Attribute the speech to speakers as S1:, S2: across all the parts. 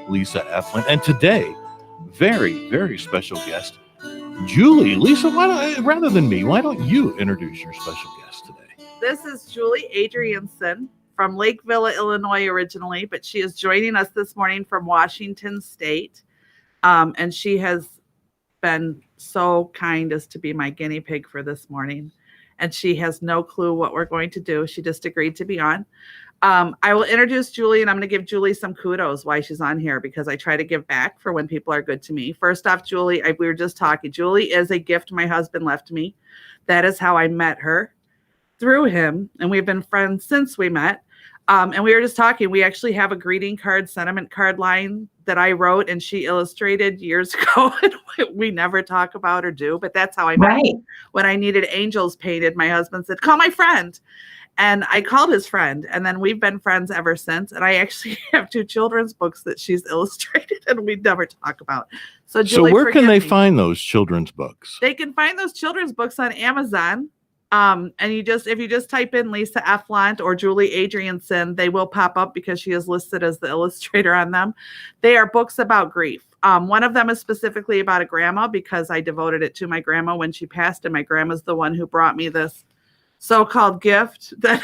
S1: Lisa Eflin. And today, very, very special guest, Julie. Lisa, rather than me, why don't you introduce your special guest today?
S2: This is Julie Adriansen from Lakeville, Illinois originally, but she is joining us this morning from Washington State. And she has been so kind as to be my guinea pig for this morning. And she has no clue what we're going to do. She just agreed to be on. I will introduce Julie, and I'm going to give Julie some kudos why she's on here, because I try to give back for when people are good to me. First off, Julie, we were just talking. Julie is a gift my husband left me. That is how I met her, through him, and we've been friends since we met. And we were just talking. We actually have a greeting card, sentiment card line that I wrote and she illustrated years ago. And we never talk about or do, but that's how I met. Right. When I needed angels painted, my husband said, call my friend. And I called his friend, and then we've been friends ever since. And I actually have 2 children's books that she's illustrated and we never talk about. So Julie,
S1: where can they find those children's books?
S2: They can find those children's books on Amazon. And if you just type in Lisa Eflin or Julie Adriansen, they will pop up because she is listed as the illustrator on them. They are books about grief. One of them is specifically about a grandma, because I devoted it to my grandma when she passed, and my grandma's the one who brought me this so-called gift that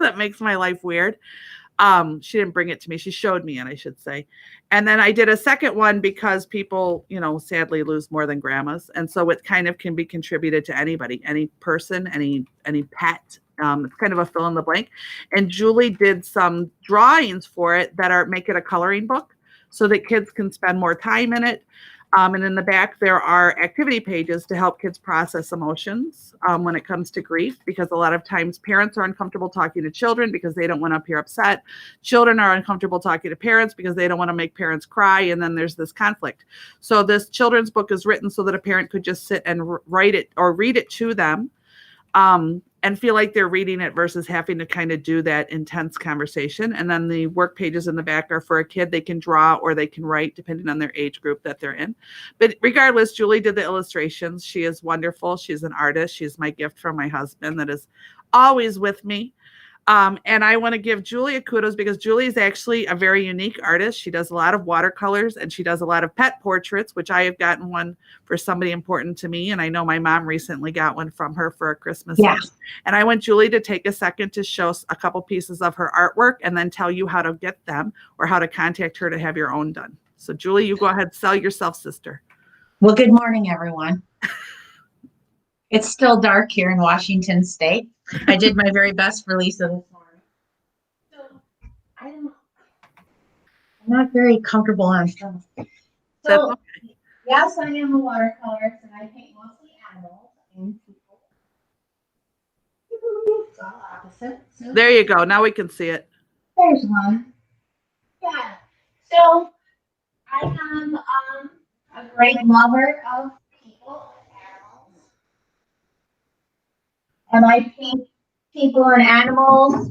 S2: that makes my life weird. She didn't bring it to me. She showed me it, I should say. And then I did a second one because people, sadly lose more than grandmas. And so it kind of can be contributed to anybody, any person, any pet. It's kind of a fill in the blank. And Julie did some drawings for it that make it a coloring book so that kids can spend more time in it. And in the back, there are activity pages to help kids process emotions when it comes to grief, because a lot of times parents are uncomfortable talking to children because they don't want to appear upset. Children are uncomfortable talking to parents because they don't want to make parents cry. And then there's this conflict. So this children's book is written so that a parent could just sit and write it or read it to them and feel like they're reading it versus having to kind of do that intense conversation. And then the work pages in the back are for a kid. They can draw or they can write depending on their age group that they're in. But regardless, Julie did the illustrations. She is wonderful. She's an artist. She's my gift from my husband that is always with me. And I want to give Julie a kudos because Julie is actually a very unique artist. She does a lot of watercolors and she does a lot of pet portraits, which I have gotten one for somebody important to me. And I know my mom recently got one from her for a Christmas gift. And I want Julie to take a second to show a couple pieces of her artwork and then tell you how to get them or how to contact her to have your own done. So Julie, you go ahead, sell yourself, sister.
S3: Well, good morning, everyone. It's still dark here in Washington State. I did my very best for Lisa this morning. So I'm not very comfortable on film. So yes, I am a watercolorist and I paint mostly animals and people. It's all opposite. So
S2: there you go. Now we can see it.
S3: There's one. Yeah. So I am a great lover of people. And I paint people and animals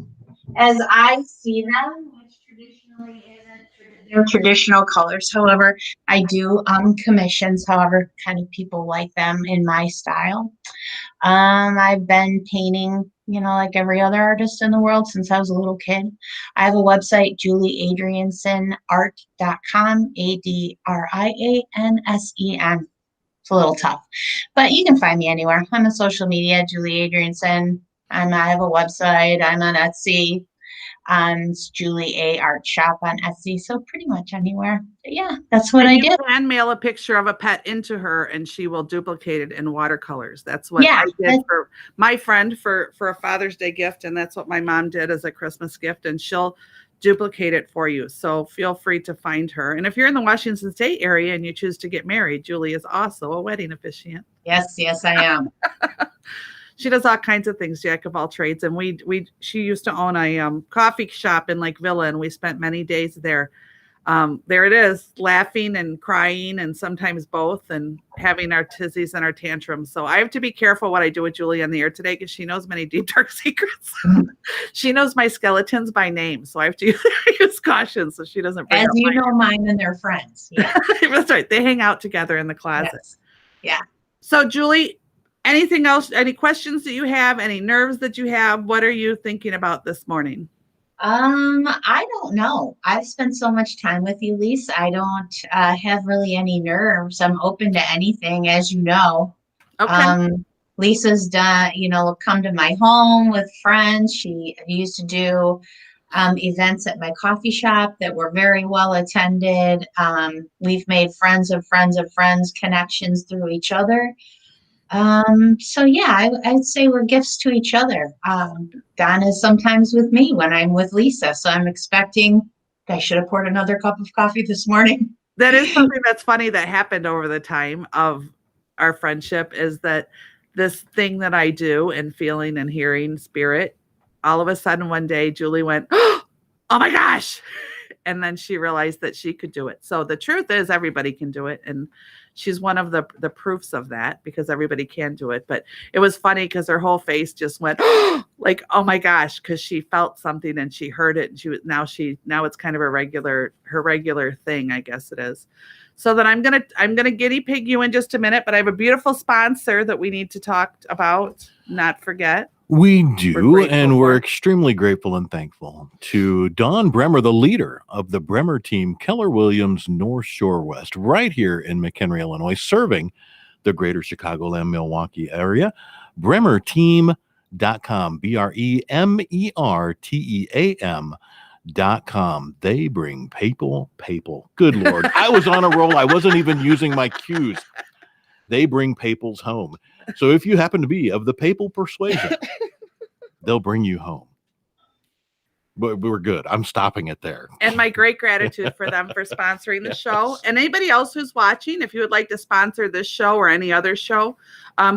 S3: as I see them, which traditionally isn't their traditional colors. However, I do commissions, however kind of people like them in my style. I've been painting, like every other artist in the world since I was a little kid. I have a website, julieadriansenart.com, ADRIANSEN. It's a little tough, but you can find me anywhere. I'm on social media, Julie Adriansen. I have a website. I'm on Etsy. It's Julie A Art Shop on Etsy. So pretty much anywhere. But yeah, that's what I do.
S2: You can mail a picture of a pet into her and she will duplicate it in watercolors. That's what I did for my friend for a Father's Day gift. And that's what my mom did as a Christmas gift. And she'll duplicate it for you. So feel free to find her. And if you're in the Washington State area and you choose to get married, Julie is also a wedding officiant.
S3: Yes, I am.
S2: She does all kinds of things, jack of all trades. And she used to own a coffee shop in Lakeville, and we spent many days there. There it is, laughing and crying and sometimes both, and having our tizzies and our tantrums. So I have to be careful what I do with Julie on the air today because she knows many deep, dark secrets. She knows my skeletons by name. So I have to use caution so she doesn't bring
S3: As you know mine and their friends. Yeah.
S2: That's right. They hang out together in the closet.
S3: Yes. Yeah.
S2: So Julie, anything else, any questions that you have, any nerves that you have? What are you thinking about this morning?
S3: I don't know. I've spent so much time with you, Lisa. I don't have really any nerves. I'm open to anything, as you know.
S2: Okay.
S3: Lisa's done, come to my home with friends. She used to do events at my coffee shop that were very well attended. We've made friends of friends of friends connections through each other. So yeah, I'd say we're gifts to each other. Don is sometimes with me when I'm with Lisa. So I'm expecting I should have poured another cup of coffee this morning.
S2: That is something that's funny that happened over the time of our friendship is that this thing that I do and feeling and hearing spirit, all of a sudden one day Julie went, oh my gosh. And then she realized that she could do it. So the truth is everybody can do it. And she's one of the proofs of that because everybody can do it. But it was funny because her whole face just went like, oh my gosh, because she felt something and she heard it. And now it's kind of her regular thing, I guess it is. So then I'm gonna guinea pig you in just a minute, but I have a beautiful sponsor that we need to talk about, not forget.
S1: We do, and we're
S2: for.
S1: extremely grateful and thankful to Don Bremer, the leader of the Bremer team, Keller Williams North Shore West, right here in McHenry, Illinois, serving the greater Chicagoland, Milwaukee area. BremerTeam.com, BremerTeam.com. They bring people. Good Lord. I was on a roll. I wasn't even using my cues. They bring papals home. So if you happen to be of the papal persuasion, they'll bring you home. But we're good. I'm stopping it there.
S2: And my great gratitude for them for sponsoring the show. And anybody else who's watching, if you would like to sponsor this show or any other show,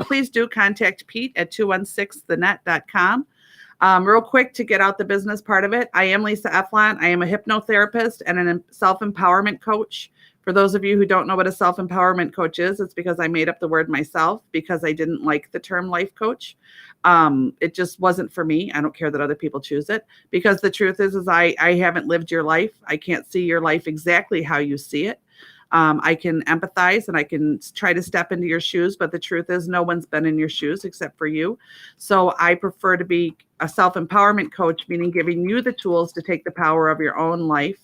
S2: please do contact Pete at 216thenet.com. Real quick to get out the business part of it. I am Lisa Eflon. I am a hypnotherapist and a self-empowerment coach. For those of you who don't know what a self-empowerment coach is, it's because I made up the word myself because I didn't like the term life coach. It just wasn't for me. I don't care that other people choose it because the truth is I haven't lived your life. I can't see your life exactly how you see it. I can empathize and I can try to step into your shoes, but the truth is no one's been in your shoes except for you. So I prefer to be a self-empowerment coach, meaning giving you the tools to take the power of your own life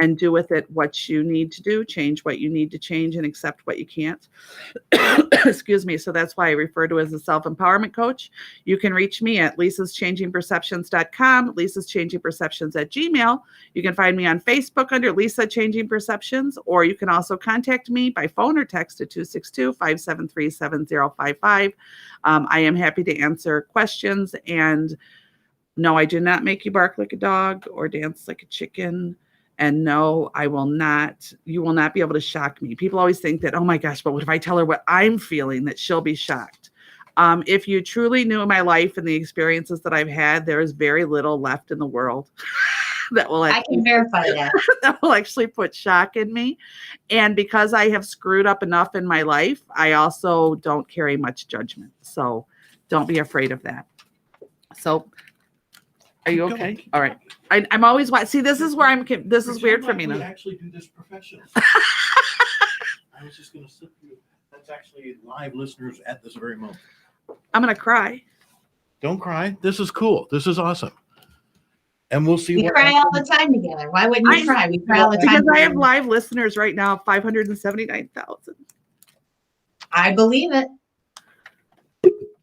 S2: and do with it what you need to do, change what you need to change, and accept what you can't. Excuse me. So that's why I refer to as a self-empowerment coach. You can reach me at lisaschangingperceptions.com, lisaschangingperceptions@gmail. You can find me on Facebook under Lisa Changing Perceptions, or you can also contact me by phone or text at 262-573-7055. I am happy to answer questions. And no, I do not make you bark like a dog or dance like a chicken. And no, I will not, you will not be able to shock me. People always think that, oh my gosh, but what if I tell her what I'm feeling, that she'll be shocked. If you truly knew my life and the experiences that I've had, there is very little left in the world that will
S3: I can verify that.
S2: that will actually put shock in me. And because I have screwed up enough in my life, I also don't carry much judgment. So don't be afraid of that. So are you okay? All right. I'm always see. This is where this is weird for me now.
S1: We actually do this professionally. I was just going to slip you. That's actually live listeners at this very moment.
S2: I'm going to cry.
S1: Don't cry. This is cool. This is awesome. And we'll see.
S3: We cry all the time together. Why wouldn't you cry? We cry all the time.
S2: Because I have live listeners right now, 579,000.
S3: I believe it.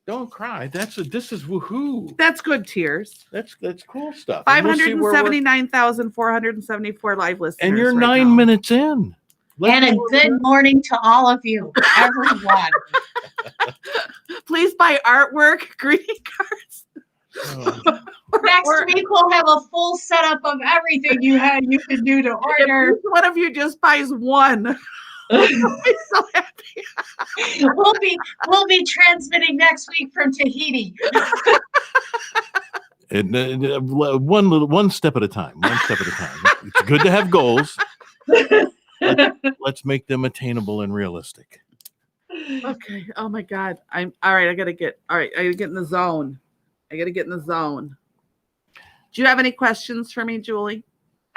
S1: Don't cry. This is woohoo.
S2: That's good tears.
S1: That's cool stuff.
S2: 579,474 live listeners.
S1: And you're
S2: right
S1: 9
S2: now.
S1: minutes in.
S3: And a good morning to all of you, everyone.
S2: Please buy artwork, greeting cards.
S3: Next week we'll have a full setup of everything you can do to order.
S2: If one of you just buys one. I'll be so happy.
S3: We'll be transmitting next week from Tahiti.
S1: One step at a time. One step at a time. It's good to have goals. Let's make them attainable and realistic.
S2: Okay. Oh my God. I'm all right. I gotta get in the zone. Do you have any questions for me, Julie?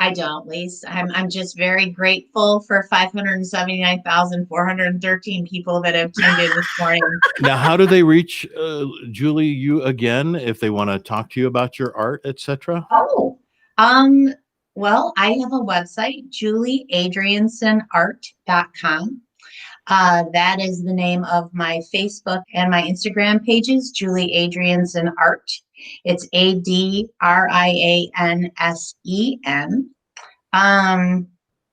S3: I don't, Lisa. I'm just very grateful for 579,413 people that have tuned in this morning.
S1: Now, how do they reach Julie, you again, if they want to talk to you about your art, etc.?
S3: Oh, Well, I have a website, julieadriansenart.com. That is the name of my Facebook and my Instagram pages, Julie Adriansen Art. It's ADRIANSEN.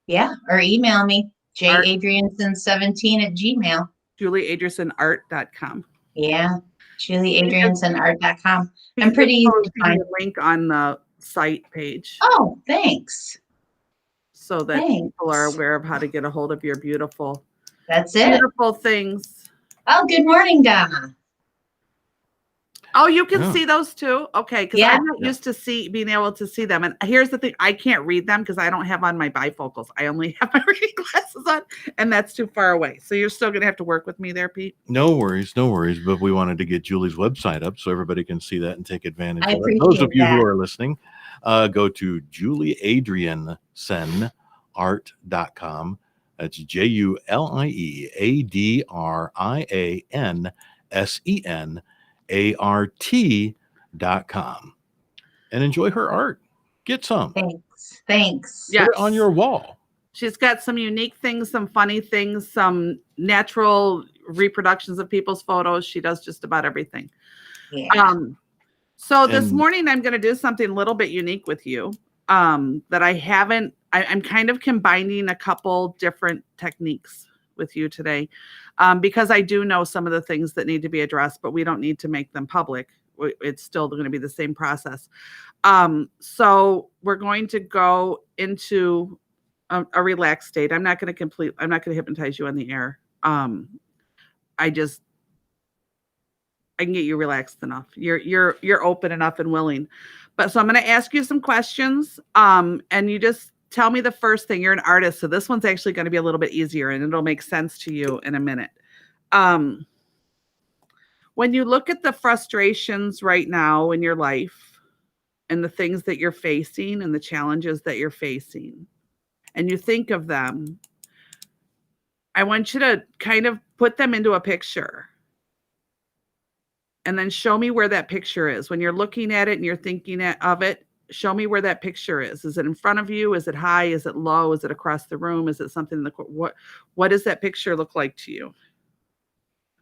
S3: Yeah, or email me, jadriansen17@gmail.
S2: JulieAdriansenArt.com.
S3: Yeah, julieadriansenart.com. I'm
S2: Just
S3: pretty easy to
S2: posting
S3: find.
S2: the link on the site page
S3: Oh, thanks.
S2: so that people are aware of how to get a hold of your beautiful,
S3: That's it.
S2: beautiful things.
S3: Oh, good morning, Donna.
S2: Oh, you can
S1: Yeah.
S2: see those too? Okay, because
S3: Yeah.
S2: I'm not used to being able to see them. And here's the thing, I can't read them because I don't have on my bifocals. I only have my reading glasses on, and that's too far away. So you're still gonna have to work with me there, Pete.
S1: No worries. But we wanted to get Julie's website up so everybody can see that and take advantage
S3: I
S1: of it. Those of
S3: appreciate
S1: you who
S3: that.
S1: are listening, go to julieadriansenart.com. That's JulieAdriansenart.com, and enjoy her art. Get some.
S3: Thanks.
S2: Yeah.
S1: Put it on your wall.
S2: She's got some unique things, some funny things, some natural reproductions of people's photos. She does just about everything.
S3: Yeah.
S2: So this
S1: And-
S2: morning I'm going to do something a little bit unique with you that I haven't. I'm kind of combining a couple different techniques with you today because I do know some of the things that need to be addressed, but we don't need to make them public. It's still going to be the same process. So we're going to go into a relaxed state. I'm not going to hypnotize you on the air. I can get you relaxed enough. You're open enough and willing. But so I'm going to ask you some questions. And you just tell me the first thing. You're an artist, so this one's actually going to be a little bit easier and it'll make sense to you in a minute. When you look at the frustrations right now in your life and the things that you're facing and the challenges that you're facing, and you think of them, I want you to kind of put them into a picture and then show me where that picture is. When you're looking at it and you're thinking of it, show me where that picture is. Is it in front of you? Is it high? Is it low? Is it across the room? Is it something in the what does that picture look like to you?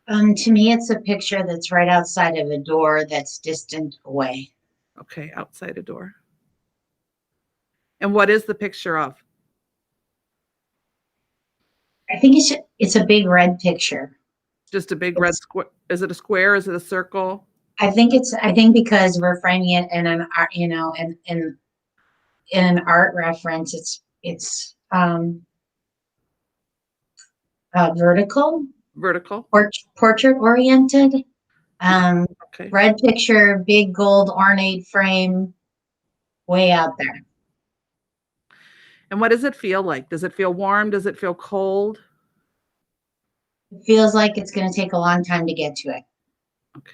S3: To me, it's a picture that's right outside of a door that's distant away.
S2: Okay, outside a door. And what is the picture of?
S3: I think it's a big red picture.
S2: Just a big red square. Is it a square? Is it a circle?
S3: I think because we're framing it in an art, in an art reference, it's vertical, portrait oriented.
S2: Okay.
S3: Red picture, big gold ornate frame, way out there.
S2: And what does it feel like? Does it feel warm? Does it feel cold?
S3: It feels like it's going to take a long time to get to it.
S2: Okay.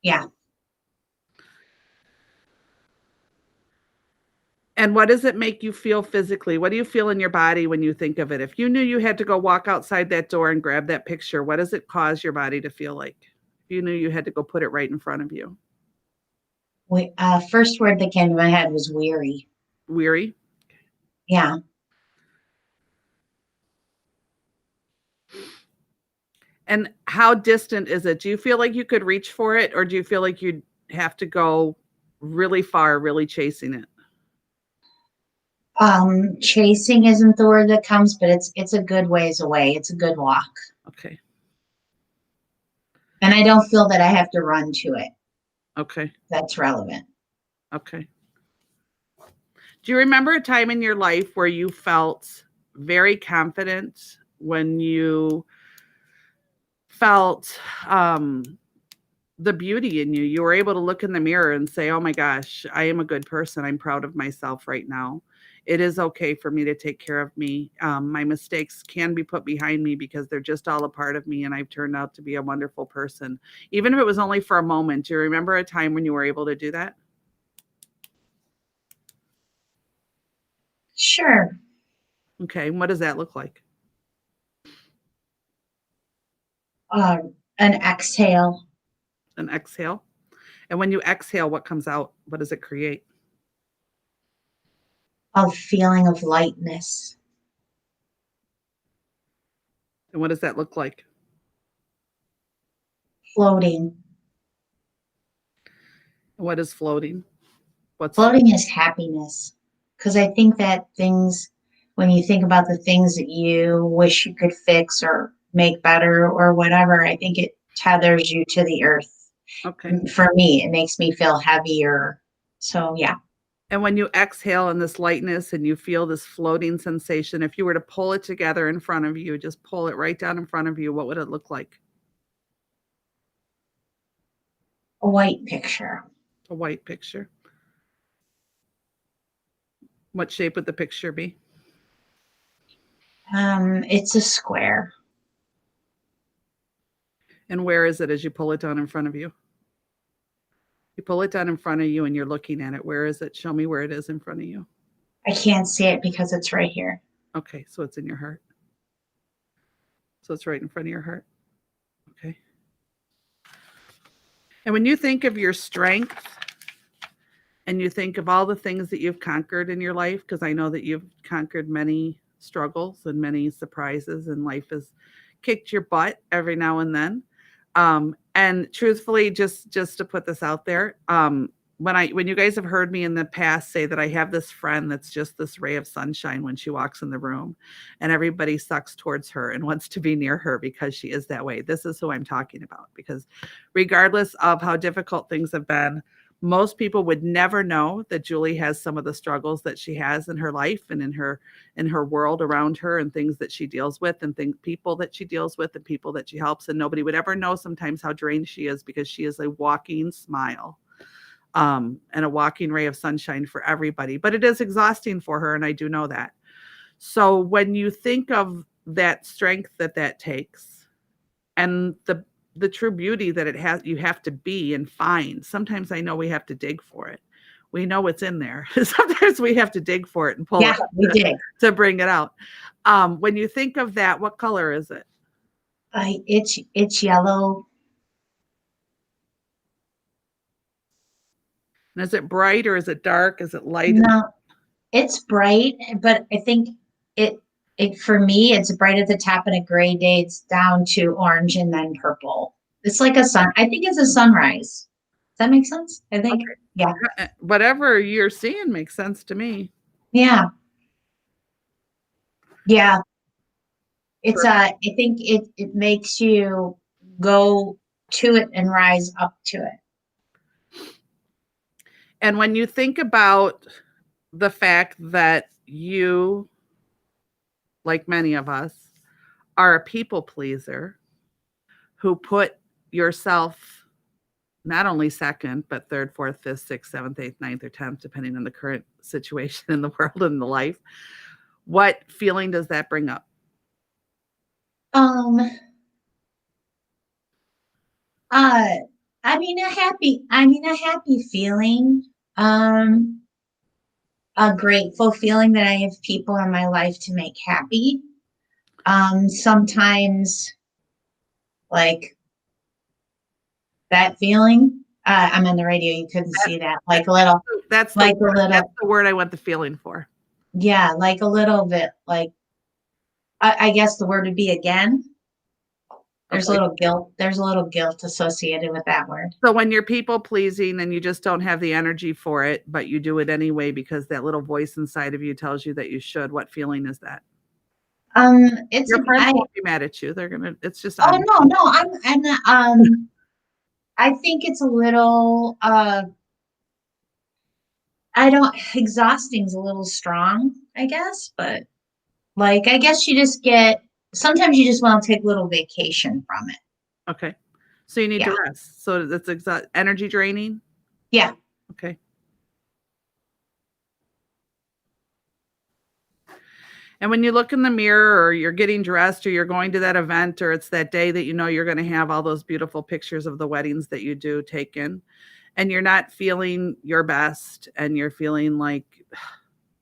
S3: Yeah.
S2: And what does it make you feel physically? What do you feel in your body when you think of it? If you knew you had to go walk outside that door and grab that picture, what does it cause your body to feel like? If you knew you had to go put it right in front of you.
S3: First word that came to my head was weary.
S2: Weary?
S3: Yeah.
S2: And how distant is it? Do you feel like you could reach for it, or do you feel like you'd have to go really far, really chasing it?
S3: Chasing isn't the word that comes, but it's a good ways away. It's a good walk.
S2: Okay.
S3: And I don't feel that I have to run to it.
S2: Okay.
S3: That's relevant.
S2: Okay. Do you remember a time in your life where you felt very confident, when you felt the beauty in you? You were able to look in the mirror and say, oh my gosh, I am a good person. I'm proud of myself right now. It is okay for me to take care of me. My mistakes can be put behind me because they're just all a part of me, and I've turned out to be a wonderful person. Even if it was only for a moment. Do you remember a time when you were able to do that?
S3: Sure.
S2: Okay. And what does that look like?
S3: An exhale.
S2: An exhale. And when you exhale, what comes out? What does it create?
S3: A feeling of lightness.
S2: And what does that look like?
S3: Floating.
S2: And what is floating?
S3: Floating is happiness. Because I think that things, when you think about the things that you wish you could fix or make better or whatever, I think it tethers you to the earth.
S2: Okay.
S3: For me, it makes me feel heavier. So, yeah.
S2: And when you exhale in this lightness and you feel this floating sensation, if you were to pull it together in front of you, just pull it right down in front of you, what would it look like?
S3: A white picture.
S2: A white picture. What shape would the picture be?
S3: It's a square.
S2: And where is it as you pull it down in front of you? You pull it down in front of you and you're looking at it. Where is it? Show me where it is in front of you.
S3: I can't see it because it's right here.
S2: Okay, so it's in your heart. So it's right in front of your heart. Okay. And when you think of your strength and you think of all the things that you've conquered in your life, because I know that you've conquered many struggles and many surprises, and life has kicked your butt every now and then. And truthfully, just to put this out there, when you guys have heard me in the past say that I have this friend that's just this ray of sunshine when she walks in the room, and everybody sucks towards her and wants to be near her because she is that way. This is who I'm talking about, because regardless of how difficult things have been, most people would never know that Julie has some of the struggles that she has in her life and in her world around her, and things that she deals with, and people that she deals with, and people that she helps. And nobody would ever know sometimes how drained she is, because she is a walking smile, and a walking ray of sunshine for everybody. But it is exhausting for her, and I do know that. So when you think of that strength that takes, and the true beauty that it has, you have to be and find. Sometimes I know we have to dig for it. We know it's in there. Sometimes we have to dig for it and pull it to bring it out. When you think of that, what color is it?
S3: It's yellow.
S2: And is it bright or is it dark? Is it light?
S3: No, it's bright, but I think it for me, it's bright at the top, and a gray day it's down to orange and then purple. It's like a sun. I think it's a sunrise. Does that make sense? I think,
S2: Okay.
S3: yeah.
S2: Whatever you're seeing makes sense to me.
S3: Yeah. Yeah. It's I think it makes you go to it and rise up to it.
S2: And when you think about the fact that you, like many of us, are a people pleaser who put yourself not only second, but third, fourth, fifth, sixth, seventh, eighth, ninth, or 10th, depending on the current situation in the world and the life, what feeling does that bring up?
S3: I mean a happy feeling. A grateful feeling that I have people in my life to make happy. Sometimes like that feeling. I'm on the radio, you couldn't see that. Like a little.
S2: That's
S3: like a little.
S2: That's the word I want the feeling for.
S3: Yeah, like a little bit. Like I guess the word would be again. There's a little guilt. There's a little guilt associated with that word.
S2: So when you're people pleasing and you just don't have the energy for it, but you do it anyway because that little voice inside of you tells you that you should, what feeling is that?
S3: It's
S2: your friends won't be mad at you. They're gonna. It's just.
S3: Oh no, I think it's a little. Exhausting's a little strong, I guess, but like I guess sometimes you just want to take a little vacation from it.
S2: Okay. So you need to rest. So that's energy draining?
S3: Yeah.
S2: Okay. And when you look in the mirror, or you're getting dressed, or you're going to that event, or it's that day that you know you're going to have all those beautiful pictures of the weddings that you do taken, and you're not feeling your best, and you're feeling like,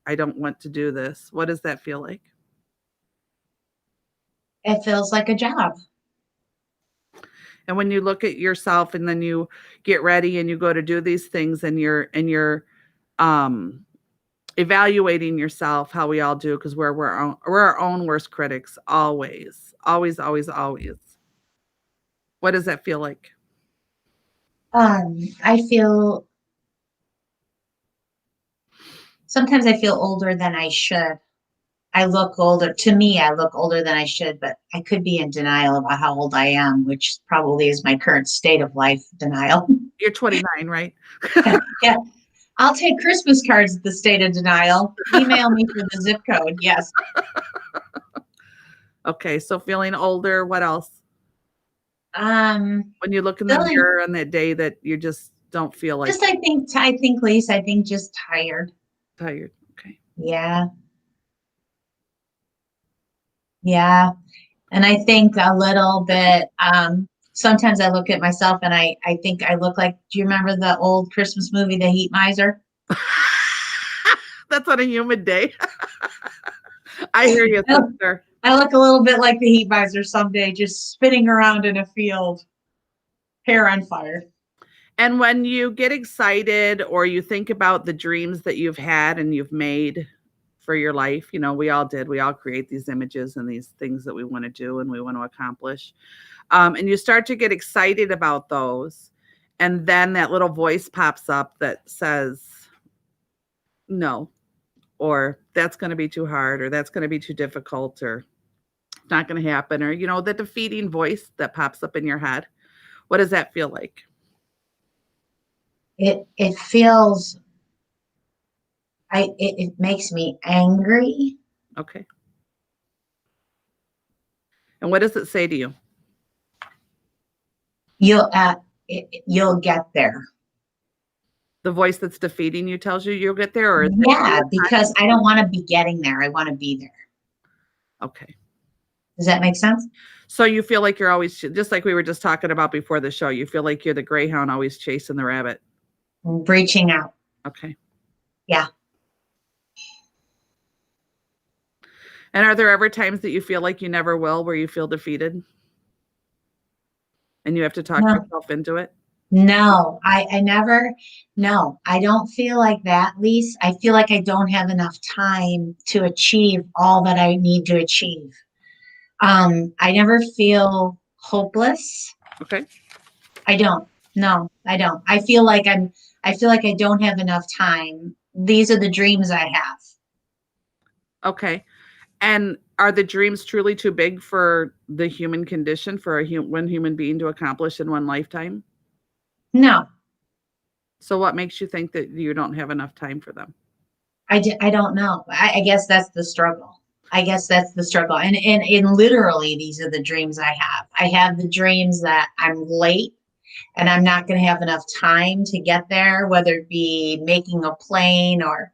S2: I don't want to do this. What does that feel like?
S3: It feels like a job.
S2: And when you look at yourself and then you get ready and you go to do these things and you're evaluating yourself, how we all do, because we're our own worst critics, always, always, always, always. What does that feel like?
S3: Sometimes I feel older than I should. I look older. To me, I look older than I should, but I could be in denial about how old I am, which probably is my current state of life, denial.
S2: You're 29, right?
S3: Yeah. I'll take Christmas cards at the state of denial. Email me for the zip code. Yes.
S2: Okay, so feeling older, what else?
S3: Um,
S2: When you look in the
S3: Feeling-
S2: mirror on that day that you just don't feel like
S3: just I think, Lisa, I think just tired.
S2: tired. Okay.
S3: Yeah. Yeah. And I think a little bit, sometimes I look at myself and I think I look like, do you remember the old Christmas movie, The Heat Miser?
S2: That's on a humid day. I hear you,
S3: Oh.
S2: sister.
S3: I look a little bit like the Heat Miser someday, just spinning around in a field, hair on fire.
S2: And when you get excited or you think about the dreams that you've had and you've made for your life, you know, we all did. We all create these images and these things that we want to do and we want to accomplish. And you start to get excited about those. And then that little voice pops up that says, no, or that's going to be too hard, or that's going to be too difficult, or not going to happen, or, you know, the defeating voice that pops up in your head. What does that feel like?
S3: It feels, it makes me angry.
S2: Okay. And what does it say to you?
S3: You'll get there.
S2: The voice that's defeating you tells you you'll get there? Or
S3: Yeah, because I don't want to be getting there. I want to be there.
S2: Okay.
S3: Does that make sense?
S2: So you feel like you're always, just like we were just talking about before the show, you feel like you're the greyhound always chasing the rabbit.
S3: Reaching out.
S2: Okay.
S3: Yeah.
S2: And are there ever times that you feel like you never will, where you feel defeated? And you have to talk yourself into it?
S3: No, I never, no, I don't feel like that, Lise. I feel like I don't have enough time to achieve all that I need to achieve. I never feel hopeless.
S2: Okay.
S3: I don't. No, I don't. I feel like I don't have enough time. These are the dreams I have.
S2: Okay. And are the dreams truly too big for the human condition, for one human being to accomplish in one lifetime?
S3: No,
S2: So what makes you think that you don't have enough time for them?
S3: I don't know. I guess that's the struggle. And literally, these are the dreams I have. I have the dreams that I'm late and I'm not going to have enough time to get there, whether it be making a plane or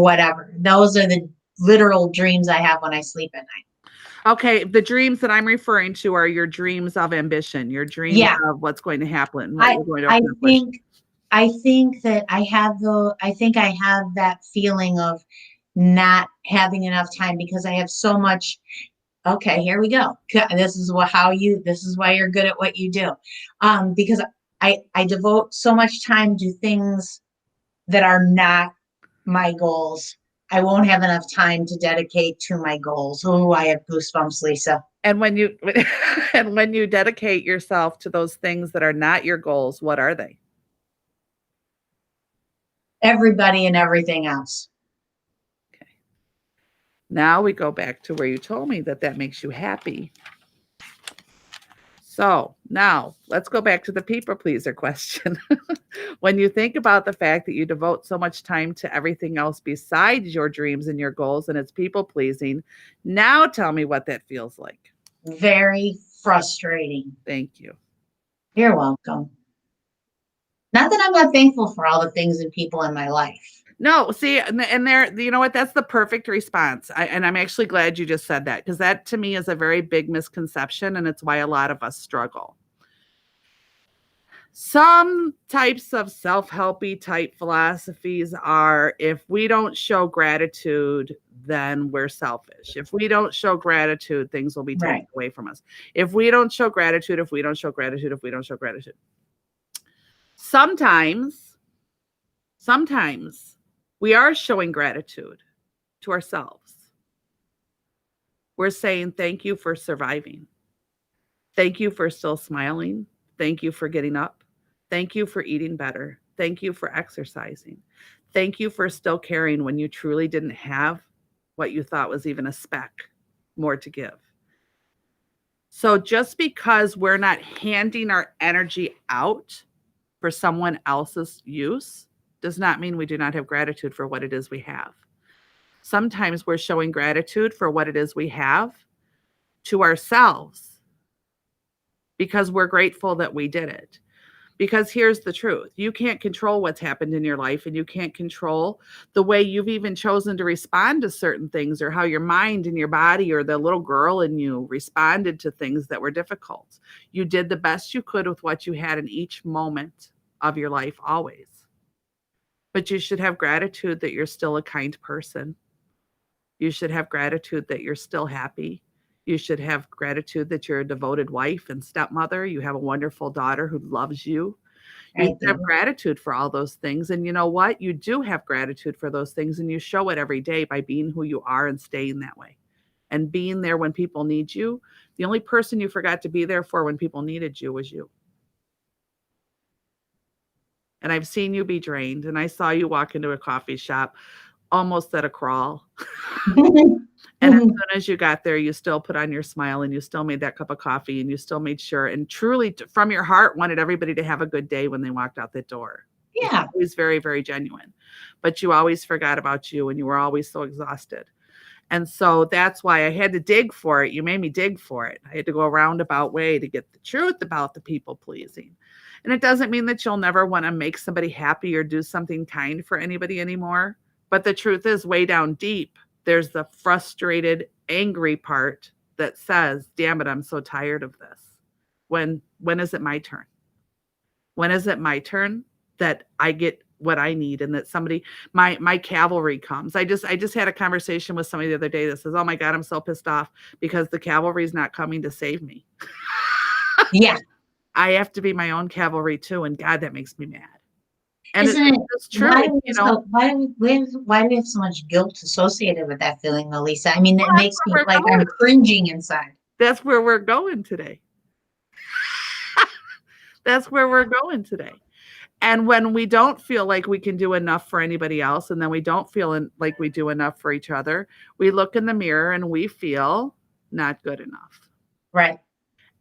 S3: whatever. Those are the literal dreams I have when I sleep at night.
S2: Okay, the dreams that I'm referring to are your dreams of ambition, your dreams of what's going to happen, what you're going to accomplish.
S3: I think that I have that feeling of not having enough time because I have so much. Okay, here we go. This is why you're good at what you do. Because I devote so much time to things that are not my goals. I won't have enough time to dedicate to my goals. Oh, I have goosebumps, Lisa.
S2: And when you dedicate yourself to those things that are not your goals, what are they?
S3: Everybody and everything else.
S2: Okay. Now we go back to where you told me that makes you happy. So now let's go back to the people pleaser question. When you think about the fact that you devote so much time to everything else besides your dreams and your goals and it's people pleasing, now tell me what that feels like.
S3: Very frustrating.
S2: Thank you.
S3: You're welcome. Not that I'm not thankful for all the things and people in my life.
S2: No, see, and there, you know what? That's the perfect response. And I'm actually glad you just said that, because that to me is a very big misconception, and it's why a lot of us struggle. Some types of self-helpy type philosophies are, if we don't show gratitude, then we're selfish. If we don't show gratitude, things will be taken
S3: Right.
S2: away from us. If we don't show gratitude, if we don't show gratitude, if we don't show gratitude. Sometimes we are showing gratitude to ourselves. We're saying, thank you for surviving. Thank you for still smiling. Thank you for getting up. Thank you for eating better. Thank you for exercising. Thank you for still caring when you truly didn't have what you thought was even a speck more to give. So just because we're not handing our energy out for someone else's use does not mean we do not have gratitude for what it is we have. Sometimes we're showing gratitude for what it is we have to ourselves because we're grateful that we did it. Because here's the truth. You can't control what's happened in your life, and you can't control the way you've even chosen to respond to certain things, or how your mind and your body or the little girl in you responded to things that were difficult. You did the best you could with what you had in each moment of your life, always. But you should have gratitude that you're still a kind person. You should have gratitude that you're still happy. You should have gratitude that you're a devoted wife and stepmother. You have a wonderful daughter who loves you. You should have gratitude for all those things. And you know what? You do have gratitude for those things, and you show it every day by being who you are and staying that way and being there when people need you. The only person you forgot to be there for when people needed you was you. And I've seen you be drained, and I saw you walk into a coffee shop almost at a crawl. And as soon as you got there, you still put on your smile, and you still made that cup of coffee, and you still made sure and truly from your heart wanted everybody to have a good day when they walked out that door.
S3: Yeah.
S2: It was very, very genuine. But you always forgot about you, and you were always so exhausted. And so that's why I had to dig for it. You made me dig for it. I had to go a roundabout way to get the truth about the people pleasing. And it doesn't mean that you'll never want to make somebody happy or do something kind for anybody anymore. But the truth is, way down deep, there's the frustrated, angry part that says, damn it, I'm so tired of this. When is it my turn? When is it my turn that I get what I need, and that somebody, my cavalry comes? I just had a conversation with somebody the other day that says, oh my God, I'm so pissed off because the cavalry is not coming to save me.
S3: Yeah.
S2: I have to be my own cavalry too. And God, that makes me mad. And
S3: Isn't
S2: it's true.
S3: Why do we have so much guilt associated with that feeling, though, Lisa? I mean, it makes me like I'm cringing inside.
S2: That's where we're going today. That's where we're going today. And when we don't feel like we can do enough for anybody else, and then we don't feel like we do enough for each other, we look in the mirror and we feel not good enough.
S3: Right.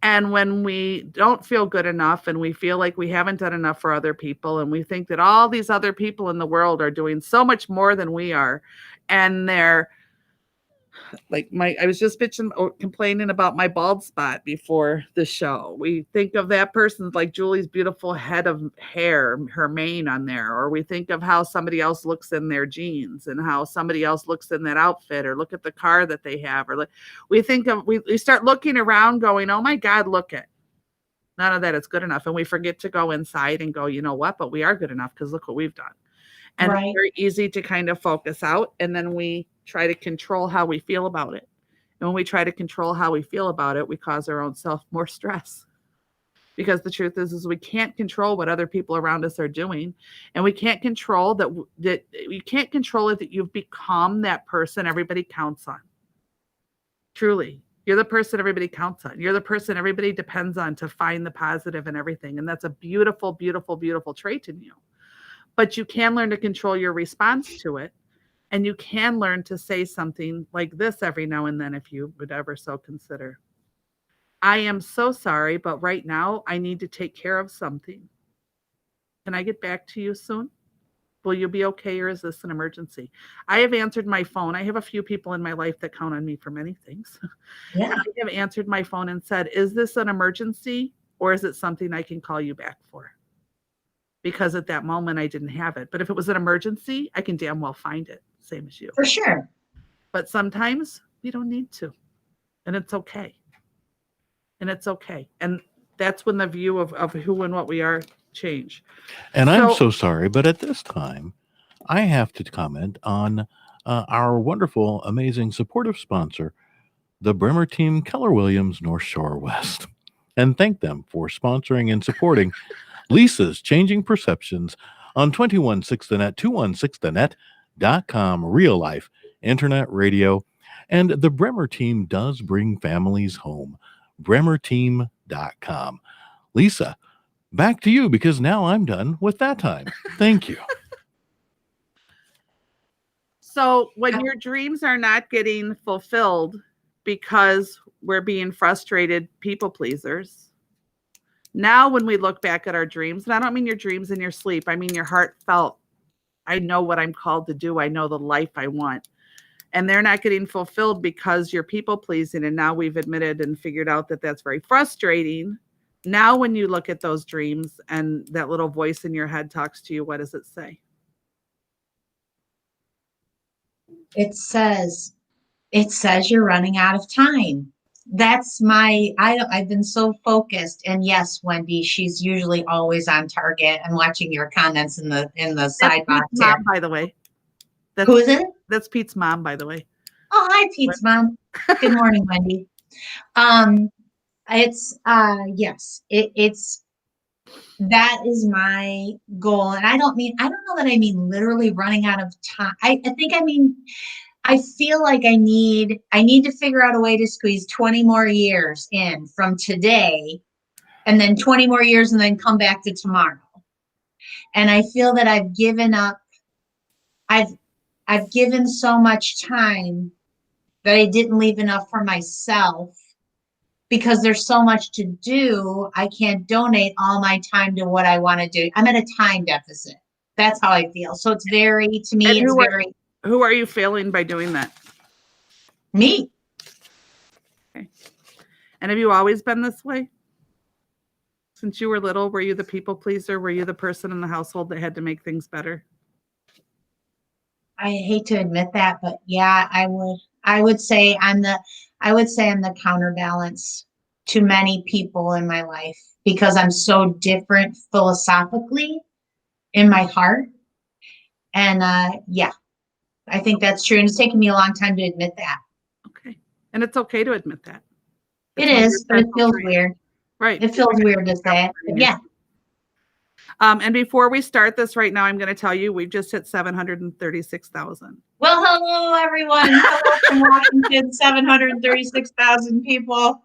S2: And when we don't feel good enough and we feel like we haven't done enough for other people, and we think that all these other people in the world are doing so much more than we are, and they're like I was just complaining about my bald spot before the show. We think of that person like Julie's beautiful head of hair, her mane on there, or we think of how somebody else looks in their jeans and how somebody else looks in that outfit, or look at the car that they have, or we start looking around going, oh my God, look at none of that is good enough. And we forget to go inside and go, you know what, but we are good enough because look what we've done. And It's very easy to kind of focus out, and then we try to control how we feel about it. And when we try to control how we feel about it, we cause our own self more stress. Because the truth is we can't control what other people around us are doing. And we can't control that you can't control it, that you've become that person everybody counts on. Truly. You're the person everybody counts on. You're the person everybody depends on to find the positive in everything. And that's a beautiful, beautiful, beautiful trait in you. But you can learn to control your response to it. And you can learn to say something like this every now and then, if you would ever so consider. I am so sorry, but right now I need to take care of something. Can I get back to you soon? Will you be okay, or is this an emergency? I have answered my phone. I have a few people in my life that count on me for many things.
S3: Yeah.
S2: I have answered my phone and said, is this an emergency, or is it something I can call you back for? Because at that moment I didn't have it. But if it was an emergency, I can damn well find it. Same as you.
S3: For sure.
S2: But sometimes we don't need to. And it's okay. And it's okay. And that's when the view of who and what we are change.
S1: And I'm so sorry, but at this time, I have to comment on our wonderful, amazing, supportive sponsor, the Bremer Team, Keller Williams, North Shore West, and thank them for sponsoring and supporting Lisa's Changing Perceptions on 216thenet, 216thenet.com, real life internet radio. And the Bremer Team does bring families home. BremerTeam.com. Lisa, back to you, because now I'm done with that time. Thank you.
S2: So when your dreams are not getting fulfilled because we're being frustrated people pleasers, now when we look back at our dreams, and I don't mean your dreams in your sleep, I mean your heartfelt, I know what I'm called to do, I know the life I want, and they're not getting fulfilled because you're people pleasing, and now we've admitted and figured out that that's very frustrating. Now when you look at those dreams and that little voice in your head talks to you, what does it say?
S3: It says you're running out of time. That's I've been so focused. And yes, Wendy, she's usually always on target. I'm watching your comments in the
S2: That's
S3: sidebar
S2: Pete's
S3: here.
S2: mom, by the way.
S3: Who is it?
S2: That's Pete's mom, by the way.
S3: Oh, hi, Pete's mom. Good morning, Wendy. It's it's that is my goal. And I don't know that I mean literally running out of time. I think I mean I feel like I need to figure out a way to squeeze 20 more years in from today, and then 20 more years, and then come back to tomorrow. And I feel that I've given up. I've given so much time that I didn't leave enough for myself, because there's so much to do. I can't donate all my time to what I want to do. I'm at a time deficit. That's how I feel. So it's very, to me, it's very.
S2: Who are you failing by doing that?
S3: Me.
S2: Okay. And have you always been this way? Since you were little, were you the people pleaser? Were you the person in the household that had to make things better?
S3: I hate to admit that, but yeah, I would say I'm the counterbalance to many people in my life, because I'm so different philosophically in my heart. And yeah, I think that's true. And it's taken me a long time to admit that.
S2: Okay. And it's okay to admit that.
S3: It is, but it feels weird.
S2: Right.
S3: It feels weird to say it. But yeah.
S2: And before we start this right now, I'm going to tell you, we've just hit 736,000.
S3: Well, hello, everyone. Hello from Washington, 736,000 people.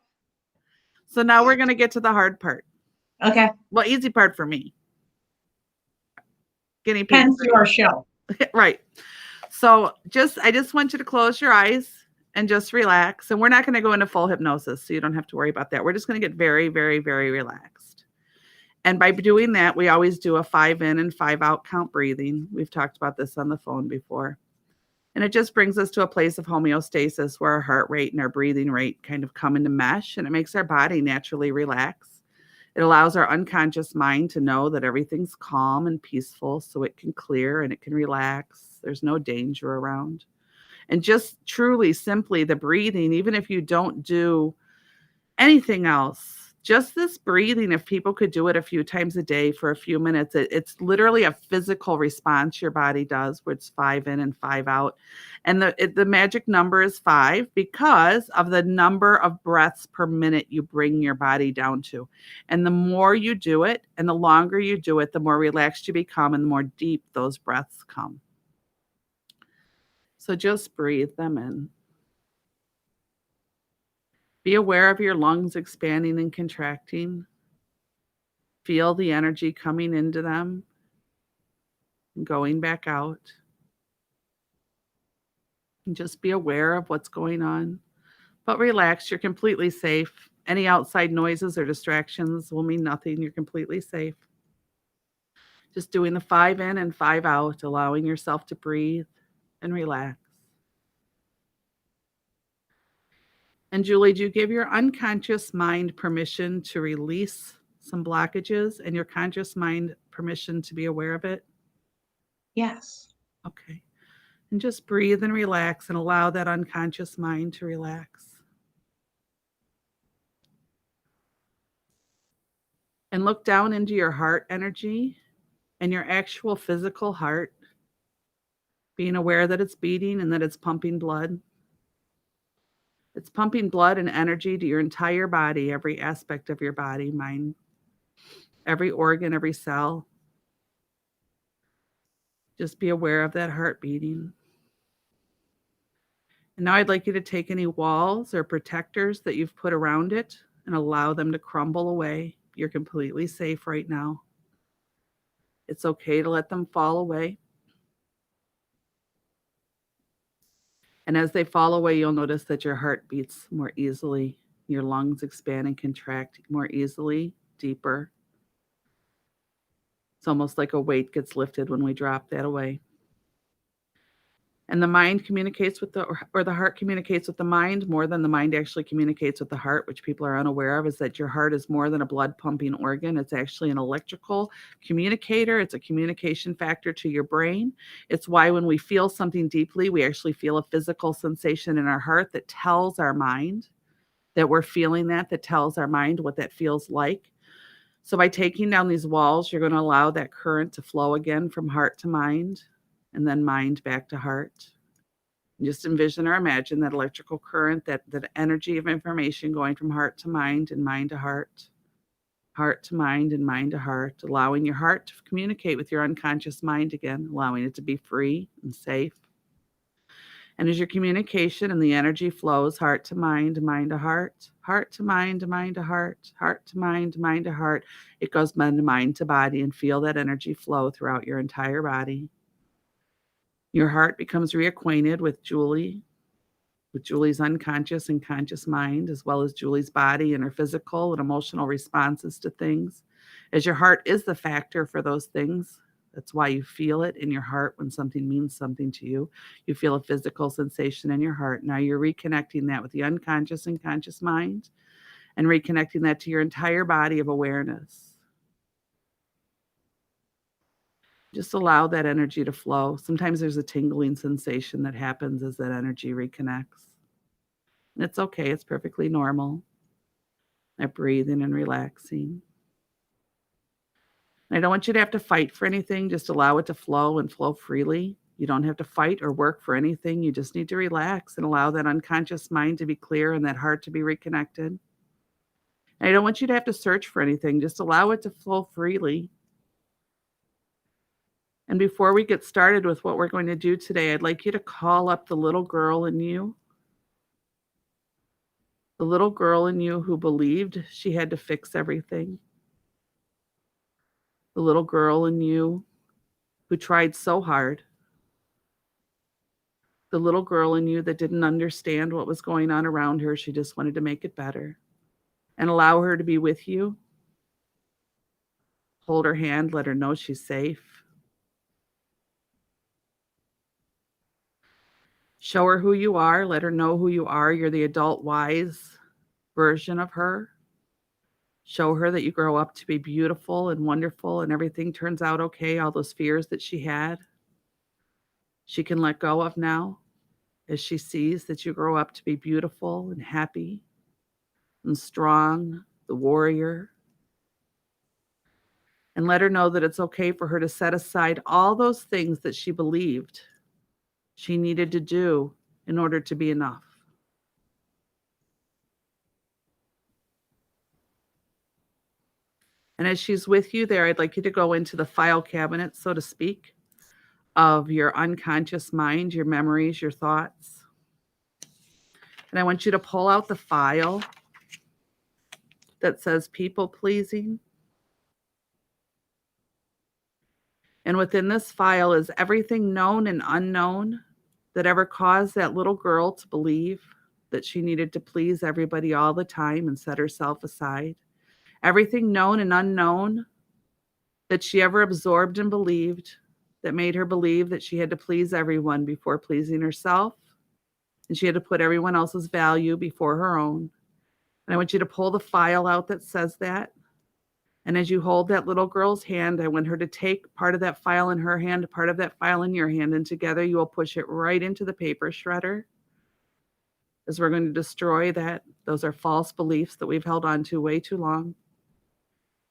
S2: So now we're going to get to the hard part.
S3: Okay.
S2: Well, easy part for me. Guinea pig.
S3: Hence your show.
S2: Right. So I just want you to close your eyes and just relax. And we're not going to go into full hypnosis, so you don't have to worry about that. We're just going to get very, very, very relaxed. And by doing that, we always do a 5 in and 5 out count breathing. We've talked about this on the phone before. And it just brings us to a place of homeostasis where our heart rate and our breathing rate kind of come into mesh, and it makes our body naturally relax. It allows our unconscious mind to know that everything's calm and peaceful, so it can clear and it can relax. There's no danger around. And just truly, simply the breathing, even if you don't do anything else, just this breathing, if people could do it a few times a day for a few minutes, it's literally a physical response your body does, where it's 5 in and 5 out. And the magic number is 5 because of the number of breaths per minute you bring your body down to. And the more you do it and the longer you do it, the more relaxed you become and the more deep those breaths come. So just breathe them in. Be aware of your lungs expanding and contracting. Feel the energy coming into them and going back out. And just be aware of what's going on. But relax, you're completely safe. Any outside noises or distractions will mean nothing. You're completely safe. Just doing the 5 in and 5 out, allowing yourself to breathe and relax. And Julie, do you give your unconscious mind permission to release some blockages and your conscious mind permission to be aware of it?
S3: Yes.
S2: Okay. And just breathe and relax and allow that unconscious mind to relax. And look down into your heart energy and your actual physical heart. Being aware that it's beating and that it's pumping blood. It's pumping blood and energy to your entire body, every aspect of your body, mind, every organ, every cell. Just be aware of that heart beating. And now I'd like you to take any walls or protectors that you've put around it and allow them to crumble away. You're completely safe right now. It's okay to let them fall away. And as they fall away, you'll notice that your heart beats more easily. Your lungs expand and contract more easily, deeper. It's almost like a weight gets lifted when we drop that away. And the mind communicates with the heart communicates with the mind more than the mind actually communicates with the heart, which people are unaware of, is that your heart is more than a blood pumping organ. It's actually an electrical communicator. It's a communication factor to your brain. It's why when we feel something deeply, we actually feel a physical sensation in our heart that tells our mind that we're feeling that tells our mind what that feels like. So by taking down these walls, you're going to allow that current to flow again from heart to mind, and then mind back to heart. And just envision or imagine that electrical current, that energy of information going from heart to mind and mind to heart to mind and mind to heart, allowing your heart to communicate with your unconscious mind again, allowing it to be free and safe. And as your communication and the energy flows heart to mind to heart to mind to heart to mind to heart, it goes mind to body, and feel that energy flow throughout your entire body. Your heart becomes reacquainted with Julie, with Julie's unconscious and conscious mind, as well as Julie's body and her physical and emotional responses to things. As your heart is the factor for those things, that's why you feel it in your heart when something means something to you. You feel a physical sensation in your heart. Now you're reconnecting that with the unconscious and conscious mind and reconnecting that to your entire body of awareness. Just allow that energy to flow. Sometimes there's a tingling sensation that happens as that energy reconnects. And it's okay. It's perfectly normal. That breathing and relaxing. And I don't want you to have to fight for anything. Just allow it to flow and flow freely. You don't have to fight or work for anything. You just need to relax and allow that unconscious mind to be clear and that heart to be reconnected. And I don't want you to have to search for anything. Just allow it to flow freely. And before we get started with what we're going to do today, I'd like you to call up the little girl in you. The little girl in you who believed she had to fix everything. The little girl in you who tried so hard. The little girl in you that didn't understand what was going on around her. She just wanted to make it better. And allow her to be with you. Hold her hand, let her know she's safe. Show her who you are. Let her know who you are. You're the adult, wise version of her. Show her that you grow up to be beautiful and wonderful and everything turns out okay. All those fears that she had, she can let go of now as she sees that you grow up to be beautiful and happy and strong, the warrior. And let her know that it's okay for her to set aside all those things that she believed she needed to do in order to be enough. And as she's with you there, I'd like you to go into the file cabinet, so to speak, of your unconscious mind, your memories, your thoughts. And I want you to pull out the file that says people pleasing. And within this file is everything known and unknown that ever caused that little girl to believe that she needed to please everybody all the time and set herself aside. Everything known and unknown that she ever absorbed and believed that made her believe that she had to please everyone before pleasing herself, and she had to put everyone else's value before her own. And I want you to pull the file out that says that. And as you hold that little girl's hand, I want her to take part of that file in her hand, part of that file in your hand, and together you will push it right into the paper shredder, as we're going to destroy that. Those are false beliefs that we've held on to way too long,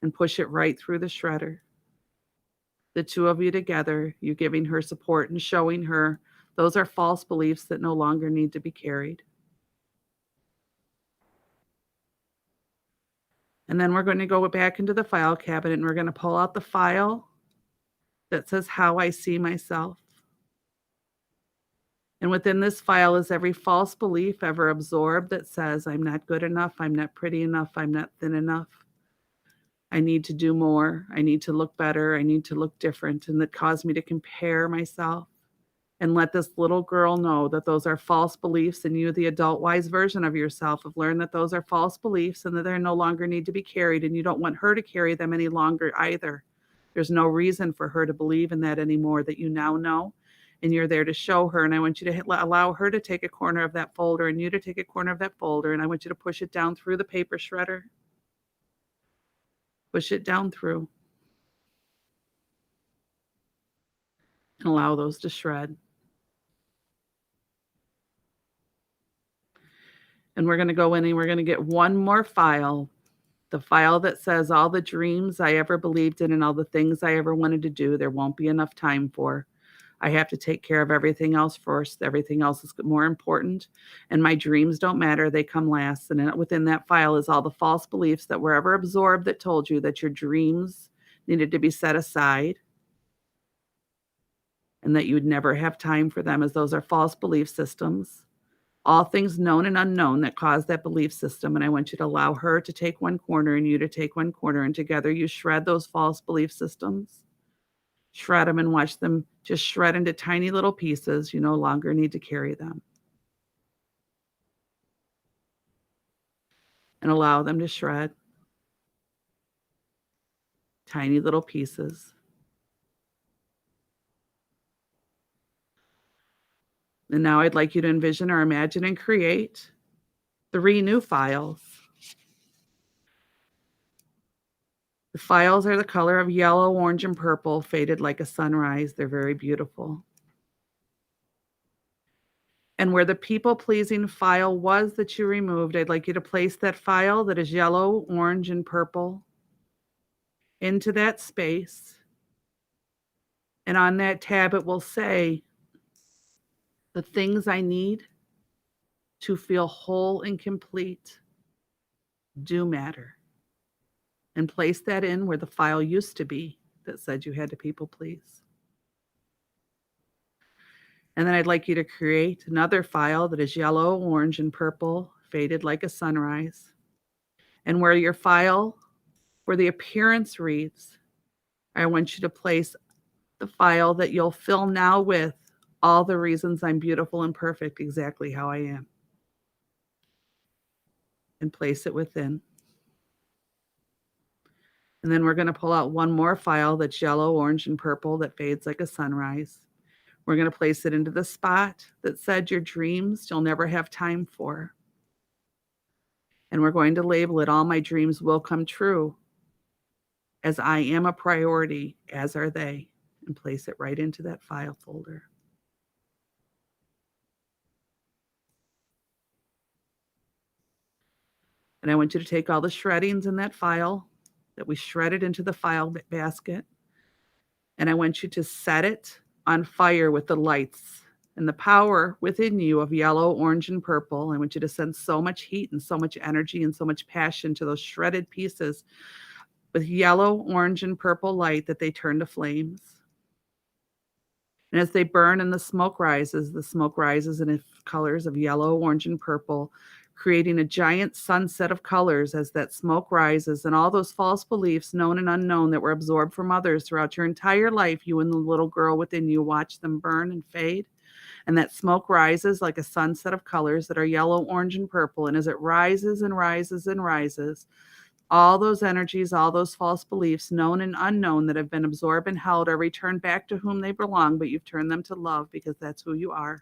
S2: and push it right through the shredder. The two of you together, you giving her support and showing her those are false beliefs that no longer need to be carried. And then we're going to go back into the file cabinet and we're going to pull out the file that says how I see myself. And within this file is every false belief ever absorbed that says I'm not good enough, I'm not pretty enough, I'm not thin enough. I need to do more, I need to look better, I need to look different, and that caused me to compare myself. And let this little girl know that those are false beliefs, and you, the adult wise version of yourself, have learned that those are false beliefs and that they no longer need to be carried, and you don't want her to carry them any longer either. There's no reason for her to believe in that anymore that you now know, and you're there to show her. And I want you to allow her to take a corner of that folder and you to take a corner of that folder, and I want you to push it down through the paper shredder. Push it down through and allow those to shred. And we're going to go in and we're going to get one more file, the file that says all the dreams I ever believed in and all the things I ever wanted to do, there won't be enough time for. I have to take care of everything else first. Everything else is more important. And my dreams don't matter. They come last. And within that file is all the false beliefs that were ever absorbed that told you that your dreams needed to be set aside and that you would never have time for them, as those are false belief systems. All things known and unknown that cause that belief system. And I want you to allow her to take one corner and you to take one corner. And together you shred those false belief systems. Shred them and watch them just shred into tiny little pieces. You no longer need to carry them. And allow them to shred. Tiny little pieces. And now I'd like you to envision or imagine and create 3 new files. The files are the color of yellow, orange, and purple, faded like a sunrise. They're very beautiful. And where the people-pleasing file was that you removed, I'd like you to place that file that is yellow, orange, and purple into that space. And on that tab, it will say, the things I need to feel whole and complete do matter. And place that in where the file used to be that said you had to people please. And then I'd like you to create another file that is yellow, orange, and purple, faded like a sunrise. And where your file, where the appearance reads, I want you to place the file that you'll fill now with all the reasons I'm beautiful and perfect exactly how I am. And place it within. And then we're going to pull out one more file that's yellow, orange, and purple that fades like a sunrise. We're going to place it into the spot that said your dreams you'll never have time for. And we're going to label it, all my dreams will come true, as I am a priority, as are they, and place it right into that file folder. And I want you to take all the shreddings in that file that we shredded into the file basket. And I want you to set it on fire with the lights and the power within you of yellow, orange, and purple. I want you to send so much heat and so much energy and so much passion to those shredded pieces with yellow, orange, and purple light that they turn to flames. And as they burn and the smoke rises in colors of yellow, orange, and purple, creating a giant sunset of colors as that smoke rises, and all those false beliefs, known and unknown, that were absorbed from others throughout your entire life, you and the little girl within you watch them burn and fade. And that smoke rises like a sunset of colors that are yellow, orange, and purple. And as it rises and rises and rises, all those energies, all those false beliefs, known and unknown, that have been absorbed and held are returned back to whom they belong, but you've turned them to love because that's who you are.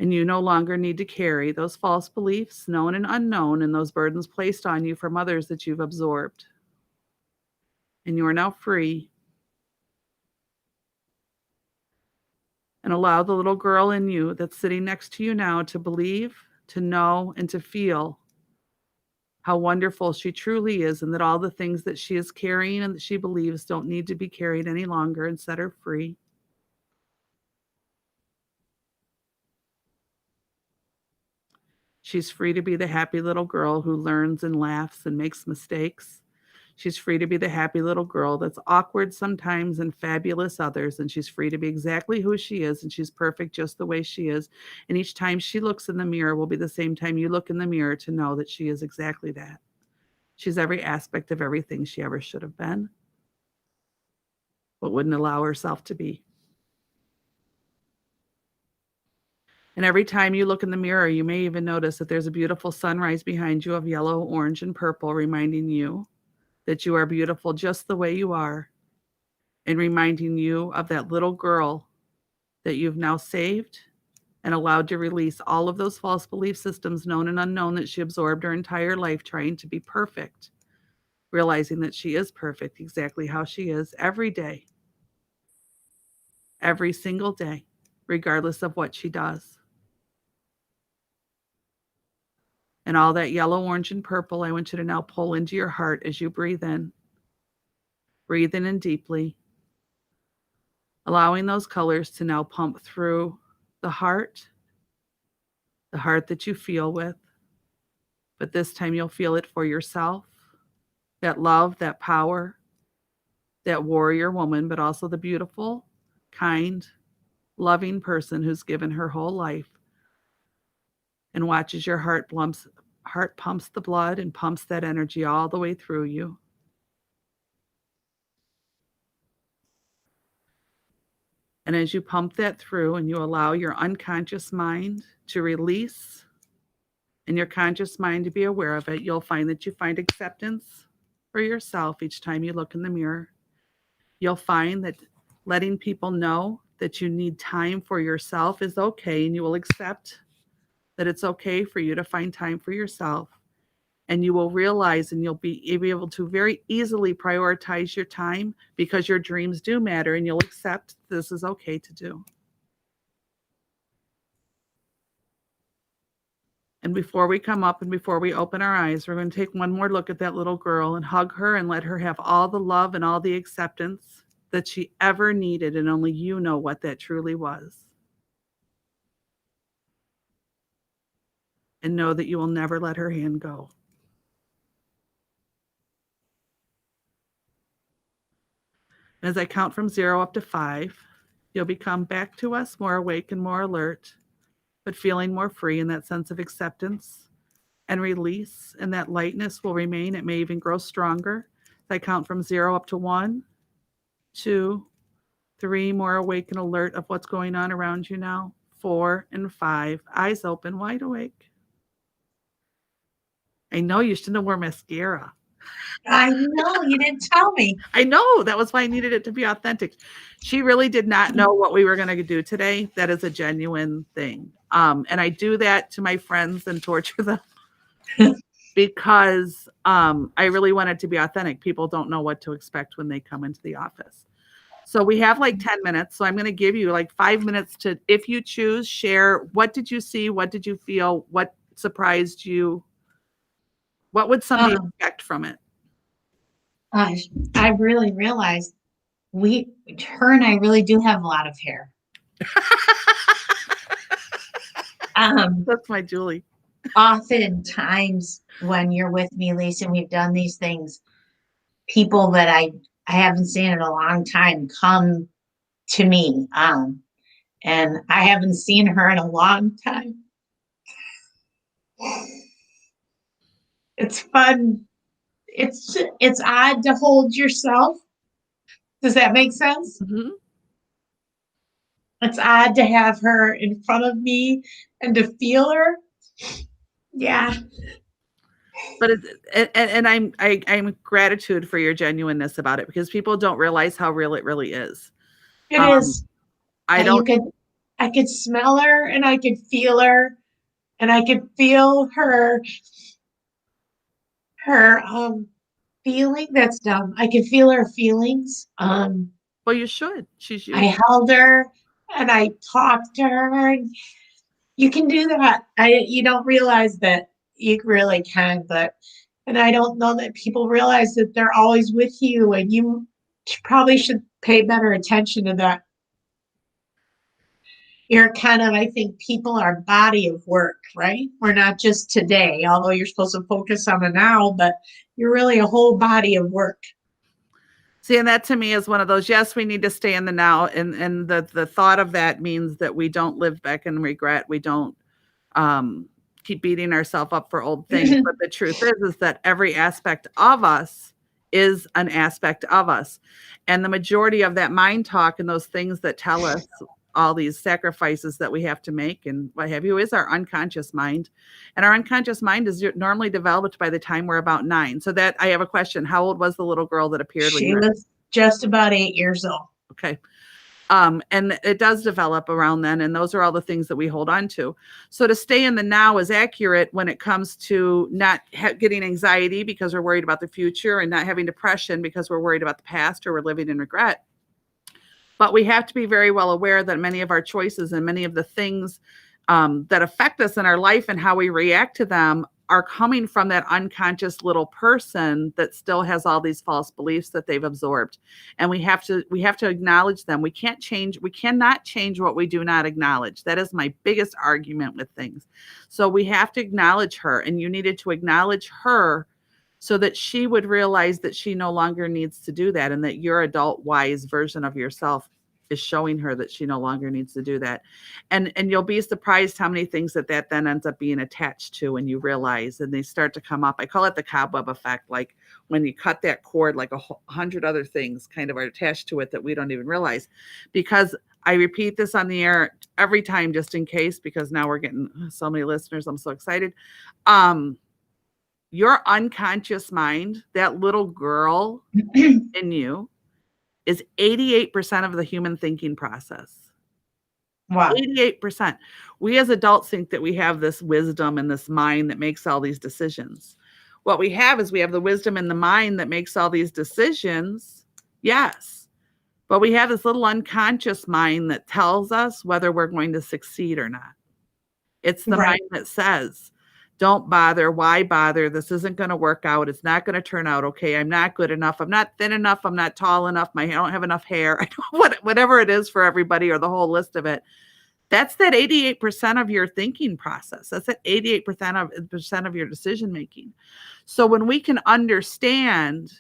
S2: And you no longer need to carry those false beliefs, known and unknown, and those burdens placed on you from others that you've absorbed. And you are now free. And allow the little girl in you that's sitting next to you now to believe, to know, and to feel how wonderful she truly is, and that all the things that she is carrying and that she believes don't need to be carried any longer, and set her free. She's free to be the happy little girl who learns and laughs and makes mistakes. She's free to be the happy little girl that's awkward sometimes and fabulous others. And she's free to be exactly who she is. And she's perfect just the way she is. And each time she looks in the mirror will be the same time you look in the mirror to know that she is exactly that. She's every aspect of everything she ever should have been, but wouldn't allow herself to be. And every time you look in the mirror, you may even notice that there's a beautiful sunrise behind you of yellow, orange, and purple, reminding you that you are beautiful just the way you are, and reminding you of that little girl that you've now saved and allowed to release all of those false belief systems, known and unknown, that she absorbed her entire life trying to be perfect, realizing that she is perfect exactly how she is every day, every single day, regardless of what she does. And all that yellow, orange, and purple, I want you to now pull into your heart as you breathe in. Breathe in deeply, allowing those colors to now pump through the heart that you feel with. But this time you'll feel it for yourself, that love, that power, that warrior woman, but also the beautiful, kind, loving person who's given her whole life and watches your heart pumps the blood and pumps that energy all the way through you. And as you pump that through and you allow your unconscious mind to release and your conscious mind to be aware of it, you'll find that you find acceptance for yourself each time you look in the mirror. You'll find that letting people know that you need time for yourself is okay, and you will accept that it's okay for you to find time for yourself. And you will realize, and you'll be able to very easily prioritize your time, because your dreams do matter, and you'll accept this is okay to do. And before we come up and before we open our eyes, we're going to take one more look at that little girl and hug her and let her have all the love and all the acceptance that she ever needed, and only you know what that truly was. And know that you will never let her hand go. As I count from 0 up to 5, you'll become back to us more awake and more alert, but feeling more free, in that sense of acceptance and release, and that lightness will remain. It may even grow stronger. As I count from 0 up to 1, 2, 3, more awake and alert of what's going on around you now. 4 and 5, eyes open, wide awake. I know you shouldn't have worn mascara.
S3: I know, you didn't tell me.
S2: I know, that was why I needed it to be authentic. She really did not know what we were going to do today. That is a genuine thing. And I do that to my friends and torture them because I really want it to be authentic. People don't know what to expect when they come into the office. So we have like 10 minutes. So I'm going to give you like 5 minutes to, if you choose, share what did you see? What did you feel? What surprised you? What would somebody expect from it?
S3: I really realized her and I really do have a lot of hair.
S2: That's my Julie.
S3: Oftentimes when you're with me, Lisa, and we've done these things, people that I haven't seen in a long time come to me. And I haven't seen her in a long time. It's fun. It's odd to hold yourself. Does that make sense?
S2: Mm-hmm.
S3: It's odd to have her in front of me and to feel her. Yeah.
S2: But I'm gratitude for your genuineness about it, because people don't realize how real it really is.
S3: It is.
S2: I
S3: could smell her, and I could feel her, and I could feel her feeling. That's dumb. I could feel her feelings.
S2: Well, you should. She's you.
S3: I held her and I talked to her. And you can do that. You don't realize that you really can, but And I don't know that people realize that they're always with you, and you probably should pay better attention to that. You're kind of, I think people are body of work, right? We're not just today, although you're supposed to focus on the now, but you're really a whole body of work.
S2: See, and that to me is one of those, yes, we need to stay in the now. And the thought of that means that we don't live back in regret. We don't keep beating ourselves up for old things. But the truth is that every aspect of us is an aspect of us. And the majority of that mind talk and those things that tell us all these sacrifices that we have to make and what have you is our unconscious mind. And our unconscious mind is normally developed by the time we're about 9. So that I have a question. How old was the little girl that appeared?
S3: She was just about 8 years old.
S2: Okay. And it does develop around then. And those are all the things that we hold on to. So to stay in the now is accurate when it comes to not getting anxiety because we're worried about the future and not having depression because we're worried about the past or we're living in regret. But we have to be very well aware that many of our choices and many of the things that affect us in our life and how we react to them are coming from that unconscious little person that still has all these false beliefs that they've absorbed. And we have to acknowledge them. We cannot change what we do not acknowledge. That is my biggest argument with things. So we have to acknowledge her, and you needed to acknowledge her so that she would realize that she no longer needs to do that, and that your adult wise version of yourself is showing her that she no longer needs to do that. And you'll be surprised how many things that then ends up being attached to when you realize, and they start to come up. I call it the cobweb effect. Like when you cut that cord, like 100 other things kind of are attached to it that we don't even realize. Because I repeat this on the air every time, just in case, because now we're getting so many listeners. I'm so excited. Your unconscious mind, that little girl in you, is 88% of the human thinking process.
S3: Wow.
S2: 88%. We as adults think that we have this wisdom and this mind that makes all these decisions. What we have is we have the wisdom in the mind that makes all these decisions. Yes. But we have this little unconscious mind that tells us whether we're going to succeed or not. It's the mind that says, don't bother. Why bother? This isn't going to work out. It's not going to turn out okay. I'm not good enough. I'm not thin enough. I'm not tall enough. I don't have enough hair. Whatever it is for everybody, or the whole list of it. That's that 88% of your thinking process. That's that 88% of your decision making. So when we can understand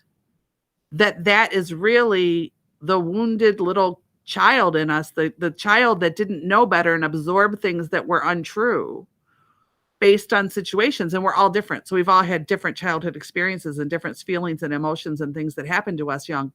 S2: that that is really the wounded little child in us, the child that didn't know better and absorbed things that were untrue, based on situations, and we're all different. So we've all had different childhood experiences and different feelings and emotions and things that happened to us young.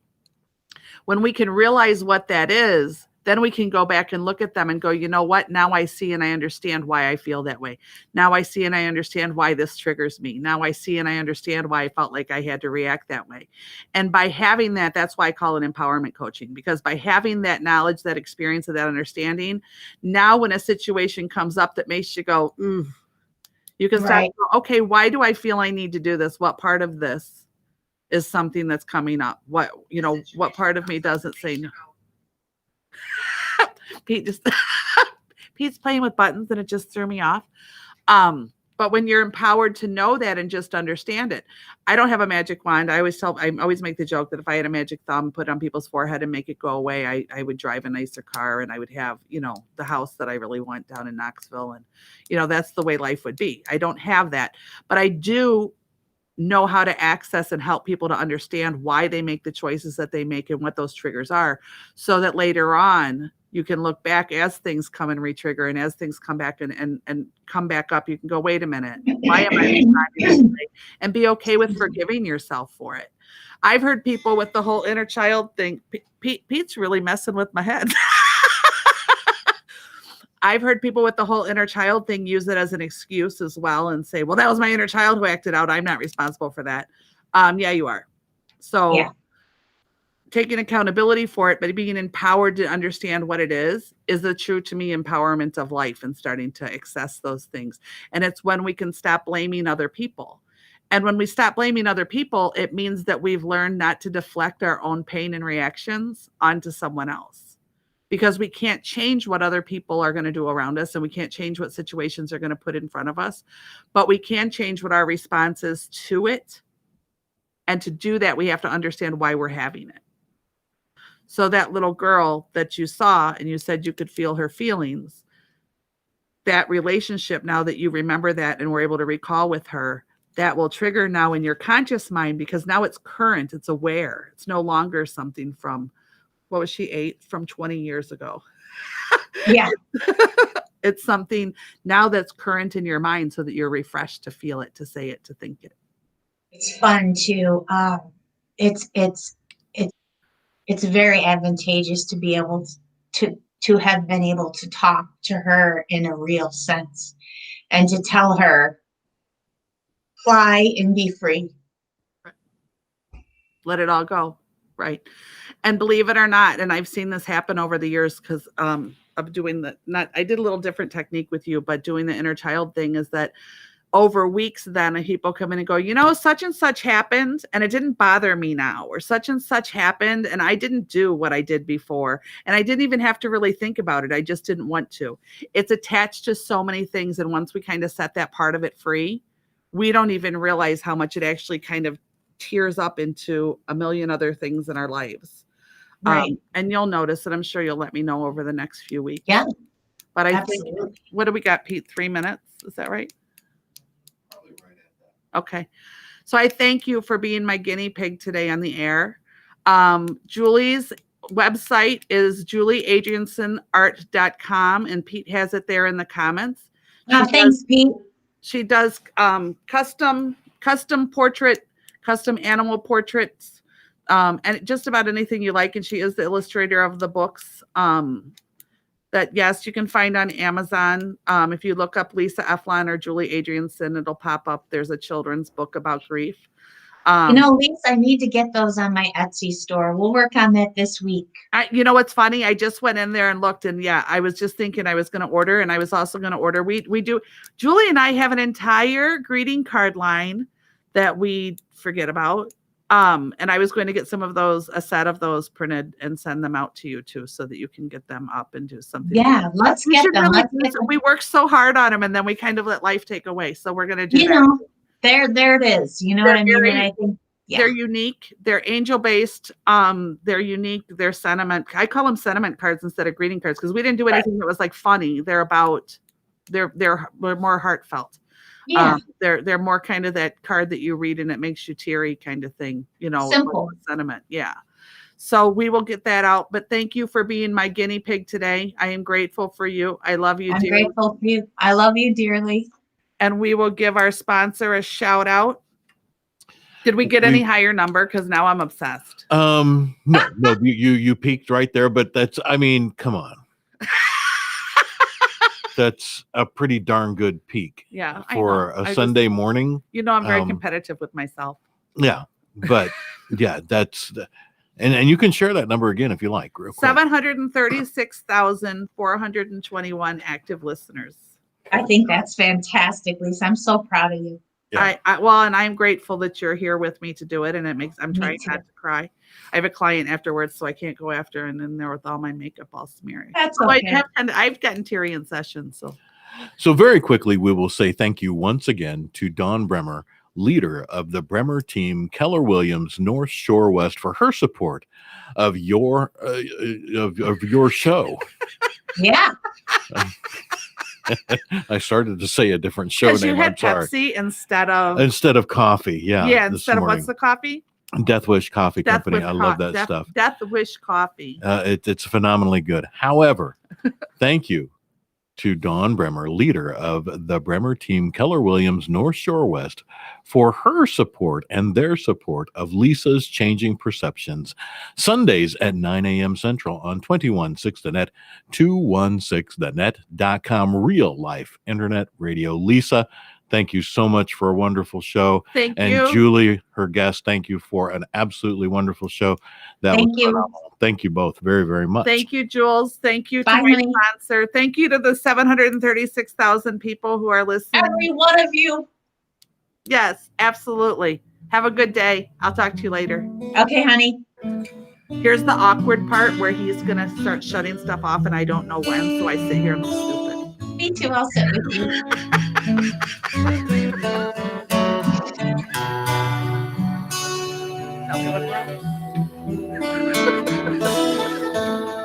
S2: When we can realize what that is, then we can go back and look at them and go, you know what? Now I see and I understand why I feel that way. Now I see and I understand why this triggers me. Now I see and I understand why I felt like I had to react that way. And by having that, that's why I call it empowerment coaching, because by having that knowledge, that experience, of that understanding, now when a situation comes up that makes you go, you can start, okay, why do I feel I need to do this? What part of this is something that's coming up? What part of me doesn't say no? Pete's playing with buttons and it just threw me off. But when you're empowered to know that and just understand it, I don't have a magic wand. I always make the joke that if I had a magic thumb, put it on people's forehead and make it go away, I would drive a nicer car and I would have, the house that I really want down in Knoxville. And, that's the way life would be. I don't have that, but I do know how to access and help people to understand why they make the choices that they make and what those triggers are, so that later on you can look back as things come and re-trigger, and as things come back and come back up, you can go, wait a minute, why am I responding this way? And be okay with forgiving yourself for it. I've heard people with the whole inner child thing. Pete's really messing with my head. I've heard people with the whole inner child thing use it as an excuse as well and say, well, that was my inner child who acted out. I'm not responsible for that. Yeah, you are. So taking accountability for it, but being empowered to understand what it is the true, to me, empowerment of life, and starting to access those things. And it's when we can stop blaming other people. And when we stop blaming other people, it means that we've learned not to deflect our own pain and reactions onto someone else. because we can't change what other people are going to do around us, and we can't change what situations are going to put in front of us, but we can change what our response is to it. And to do that, we have to understand why we're having it. So that little girl that you saw and you said you could feel her feelings, that relationship, now that you remember that and were able to recall with her, that will trigger now in your conscious mind, because now it's current, it's aware. It's no longer something from, what was she, 8, from 20 years ago.
S3: Yeah.
S2: It's something now that's current in your mind, so that you're refreshed to feel it, to say it, to think it.
S3: It's fun to, it's very advantageous to be able to have been able to talk to her in a real sense and to tell her, fly and be free.
S2: Let it all go. Right. And believe it or not, and I've seen this happen over the years, because of doing I did a little different technique with you, but doing the inner child thing is that over weeks, then people come in and go, you know, such and such happened and it didn't bother me now, or such and such happened and I didn't do what I did before. And I didn't even have to really think about it. I just didn't want to. It's attached to so many things. And once we kind of set that part of it free, we don't even realize how much it actually kind of tears up into a million other things in our lives.
S3: Right.
S2: And you'll notice, and I'm sure you'll let me know over the next few weeks.
S3: Yeah.
S2: But I
S3: Absolutely.
S2: think, what do we got, Pete? 3 minutes? Is that right? Okay. So I thank you for being my guinea pig today on the air. Julie's website is julieadriansenart.com, and Pete has it there in the comments.
S3: Thanks, Pete.
S2: She does custom portrait, custom animal portraits, and just about anything you like. And she is the illustrator of the books. That, yes, you can find on Amazon. If you look up Lisa Eflon or Julie Adriansen, it'll pop up. There's a children's book about grief.
S3: Lisa, I need to get those on my Etsy store. We'll work on that this week.
S2: You know what's funny? I just went in there and looked, and yeah, I was just thinking I was going to order, and I was also going to order. We do. Julie and I have an entire greeting card line that we forget about. And I was going to get a set of those printed and send them out to you too, so that you can get them up and do something.
S3: Yeah, let's get them.
S2: We worked so hard on them, and then we kind of let life take away. So we're going to do that.
S3: You know, there it is. You know what I mean? And I think
S2: they're unique. They're angel-based. They're unique. They're sentiment. I call them sentiment cards instead of greeting cards, because we didn't do anything that was like funny. They're more heartfelt.
S3: Yeah.
S2: They're more kind of that card that you read and it makes you teary kind of thing,
S3: Simple
S2: sentiment. Yeah. So we will get that out, but thank you for being my guinea pig today. I am grateful for you. I love you,
S3: I'm
S2: dearly.
S3: grateful for you. I love you dearly.
S2: And we will give our sponsor a shout out. Did we get any higher number? Because now I'm obsessed.
S1: No, you peaked right there, but come on. That's a pretty darn good peak.
S2: Yeah.
S1: For a Sunday morning.
S2: I'm very competitive with myself.
S1: Yeah. But yeah, and you can share that number again if you like. Real quick.
S2: 736,421 active listeners.
S3: I think that's fantastic, Lisa. I'm so proud of you.
S1: Yeah.
S2: And I'm grateful that you're here with me to do it. And I'm trying not to cry. I have a client afterwards, so I can't go after and then there with all my makeup all smeary.
S3: That's okay.
S2: I've gotten teary in sessions.
S1: So very quickly, we will say thank you once again to Dawn Bremer, leader of the Bremer team, Keller Williams, North Shore West, for her support of your show.
S3: Yeah.
S1: I started to say a different show name.
S2: You had
S1: I'm sorry.
S2: Pepsi instead of
S1: coffee. Yeah.
S2: Yeah. Instead of what's the coffee?
S1: Death Wish Coffee Company. I love that stuff.
S2: Death Wish Coffee.
S1: It's phenomenally good. However, thank you to Dawn Bremer, leader of the Bremer team, Keller Williams, North Shore West, for her support and their support of Lisa's Changing Perceptions, Sundays at 9 a.m. Central on 216thenet, 216thenet.com, real life internet radio. Lisa, thank you so much for a wonderful show.
S2: Thank you.
S1: And Julie, her guest, thank you for an absolutely wonderful show.
S3: Thank you.
S1: Phenomenal. Thank you both very, very much.
S2: Thank you, Jules. Thank you to my sponsor. Thank you to the 736,000 people who are listening.
S3: Every one of you.
S2: Yes, absolutely. Have a good day. I'll talk to you later.
S3: Okay, honey.
S2: Here's the awkward part where he's gonna start shutting stuff off, and I don't know when, so I sit here and look stupid.
S3: Me too. I'll sit with you.